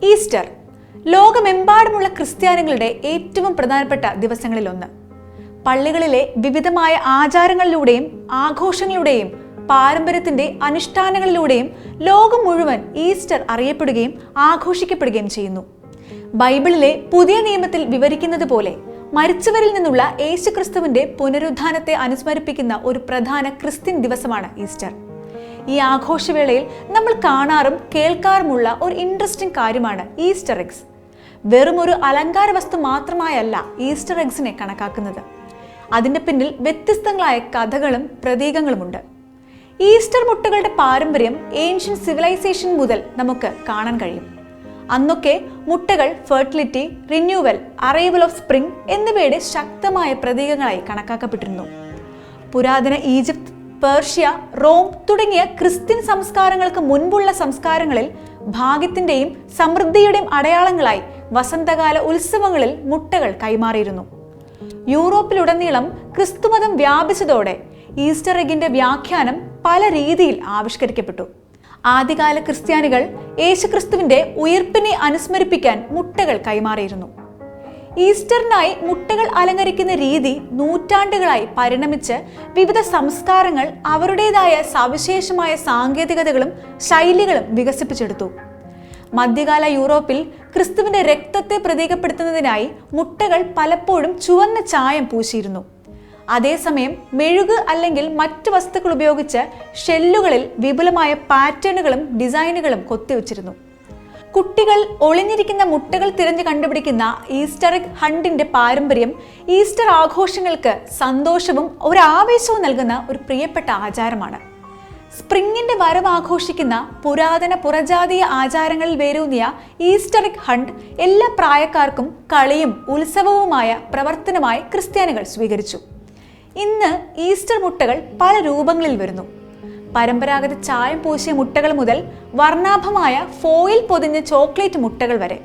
Easter ലോകമെമ്പാടുമുള്ള ക്രിസ്ത്യാനികളുടെ ഏറ്റവും പ്രധാനപ്പെട്ട ദിവസങ്ങളിലൊന്ന്. പള്ളികളിലെ വിവിധമായ ആചാരങ്ങളിലൂടെയും ആഘോഷങ്ങളുടെയും പാരമ്പര്യത്തിന്റെ അനുഷ്ഠാനങ്ങളിലൂടെയും ലോകം മുഴുവൻ ഈസ്റ്റർ അറിയപ്പെടുകയും ആഘോഷിക്കപ്പെടുകയും ചെയ്യുന്നു. ബൈബിളിലെ പുതിയ നിയമത്തിൽ വിവരിക്കുന്നത് പോലെ മരിച്ചവരിൽ നിന്നുള്ള യേശുക്രിസ്തുവിന്റെ പുനരുത്ഥാനത്തെ അനുസ്മരിപ്പിക്കുന്ന ഒരു പ്രധാന ക്രിസ്ത്യൻ ദിവസമാണ് ഈസ്റ്റർ. ഈ ആഘോഷവേളയിൽ നമ്മൾ കാണാറും കേൾക്കാറുമുള്ള ഒരു ഇൻട്രസ്റ്റിംഗ് കാര്യമാണ് ഈസ്റ്റർ എഗ്സ്. വെറും ഒരു അലങ്കാര വസ്തു മാത്രമായല്ല ഈസ്റ്റർ എഗ്സിനെ കണക്കാക്കുന്നത്. അതിൻ്റെ പിന്നിൽ വ്യത്യസ്തങ്ങളായ കഥകളും പ്രതീകങ്ങളുമുണ്ട്. ഈസ്റ്റർ മുട്ടകളുടെ പാരമ്പര്യം ഏൻഷ്യൻ സിവിലൈസേഷൻ മുതൽ നമുക്ക് കാണാൻ കഴിയും. അന്നൊക്കെ മുട്ടകൾ fertility, renewal, arrival of spring എന്നിവയുടെ ശക്തമായ പ്രതീകങ്ങളായി കണക്കാക്കപ്പെട്ടിരുന്നു. പുരാതന ഈജിപ്ത്, പേർഷ്യ, റോം തുടങ്ങിയ ക്രിസ്ത്യൻ സംസ്കാരങ്ങൾക്ക് മുൻപുള്ള സംസ്കാരങ്ങളിൽ ഭാഗ്യത്തിന്റെയും സമൃദ്ധിയുടെയും അടയാളങ്ങളായി വസന്തകാല ഉത്സവങ്ങളിൽ മുട്ടകൾ കൈമാറിയിരുന്നു. യൂറോപ്പിലുടനീളം ക്രിസ്തുമതം വ്യാപിച്ചതോടെ ഈസ്റ്റർ എഗിന്റെ വ്യാഖ്യാനം പല രീതിയിൽ ആവിഷ്കരിക്കപ്പെട്ടു. ആദ്യകാല ക്രിസ്ത്യാനികൾ യേശുക്രിസ്തുവിന്റെ ഉയിർപ്പിനെ അനുസ്മരിപ്പിക്കാൻ മുട്ടകൾ കൈമാറിയിരുന്നു. ഈസ്റ്ററിനായി മുട്ടകൾ അലങ്കരിക്കുന്ന രീതി നൂറ്റാണ്ടുകളായി പരിണമിച്ച് വിവിധ സംസ്കാരങ്ങൾ അവരുടേതായ സവിശേഷമായ സാങ്കേതികതകളും ശൈലികളും വികസിപ്പിച്ചെടുത്തു. മധ്യകാല യൂറോപ്പിൽ ക്രിസ്തുവിന്റെ രക്തത്തെ പ്രതീകപ്പെടുത്തുന്നതിനായി മുട്ടകൾ പലപ്പോഴും ചുവന്ന ചായം പൂശിയിരുന്നു. അതേസമയം മെഴുക് അല്ലെങ്കിൽ മറ്റു വസ്തുക്കൾ ഉപയോഗിച്ച് ഷെല്ലുകളിൽ വിപുലമായ പാറ്റേണുകളും ഡിസൈനുകളും കൊത്തിവച്ചിരുന്നു. കുട്ടികൾ ഒളിഞ്ഞിരിക്കുന്ന മുട്ടകൾ തിരഞ്ഞു കണ്ടുപിടിക്കുന്ന ഈസ്റ്റർ എഗ് ഹണ്ടിന്റെ പാരമ്പര്യം ഈസ്റ്റർ ആഘോഷങ്ങൾക്ക് സന്തോഷവും ഒരു ആവേശവും നൽകുന്ന ഒരു പ്രിയപ്പെട്ട ആചാരമാണ്. സ്പ്രിങ്ങിന്റെ വരവ് ആഘോഷിക്കുന്ന പുരാതന പുറജാതീയ ആചാരങ്ങളിൽ വേരൂന്നിയ ഈസ്റ്റർ എഗ് ഹണ്ട് എല്ലാ പ്രായക്കാർക്കും കളിയും ഉത്സവവുമായ പ്രവർത്തനമായി ക്രിസ്ത്യാനികൾ സ്വീകരിച്ചു. ഇന്ന് ഈസ്റ്റർ മുട്ടകൾ പല രൂപങ്ങളിൽ വരുന്നു. പരമ്പരാഗത ചായം പൂശിയ മുട്ടകൾ മുതൽ വർണ്ണാഭമായ ഫോയിൽ പൊതിഞ്ഞ ചോക്ലേറ്റ് മുട്ടകൾ വരെ.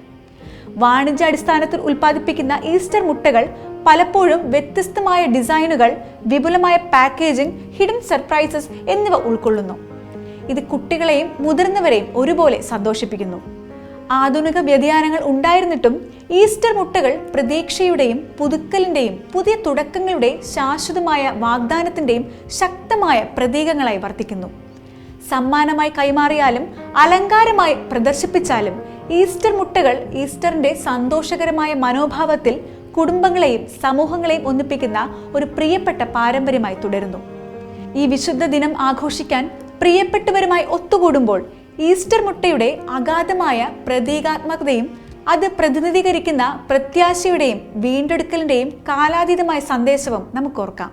വാണിജ്യാടിസ്ഥാനത്തിൽ ഉൽപ്പാദിപ്പിക്കുന്ന ഈസ്റ്റർ മുട്ടകൾ പലപ്പോഴും വ്യത്യസ്തമായ ഡിസൈനുകൾ, വിപുലമായ പാക്കേജിംഗ്, ഹിഡൻ സർപ്രൈസസ് എന്നിവ ഉൾക്കൊള്ളുന്നു. ഇത് കുട്ടികളെയും മുതിർന്നവരെയും ഒരുപോലെ സന്തോഷിപ്പിക്കുന്നു. ആധുനിക വ്യതിയാനങ്ങൾ ഉണ്ടായിരുന്നിട്ടും ഈസ്റ്റർ മുട്ടകൾ പ്രതീക്ഷയുടെയും പുതുക്കലിന്റെയും പുതിയ തുടക്കങ്ങളുടെയും ശാശ്വതമായ വാഗ്ദാനത്തിന്റെയും ശക്തമായ പ്രതീകങ്ങളായി വർത്തിക്കുന്നു. സമ്മാനമായി കൈമാറിയാലും അലങ്കാരമായി പ്രദർശിപ്പിച്ചാലും ഈസ്റ്റർ മുട്ടകൾ ഈസ്റ്ററിന്റെ സന്തോഷകരമായ മനോഭാവത്തിൽ കുടുംബങ്ങളെയും സമൂഹങ്ങളെയും ഒന്നിപ്പിക്കുന്ന ഒരു പ്രിയപ്പെട്ട പാരമ്പര്യമായി തുടരുന്നു. ഈ വിശുദ്ധ ദിനം ആഘോഷിക്കാൻ പ്രിയപ്പെട്ടവരുമായി ഒത്തുകൂടുമ്പോൾ ഈസ്റ്റർ മുട്ടയുടെ അഗാധമായ പ്രതീകാത്മകതയും അത് പ്രതിനിധീകരിക്കുന്ന പ്രത്യാശയുടെയും വീണ്ടെടുക്കലിന്റെയും കാലാതീതമായ സന്ദേശവും നമുക്കോർക്കാം.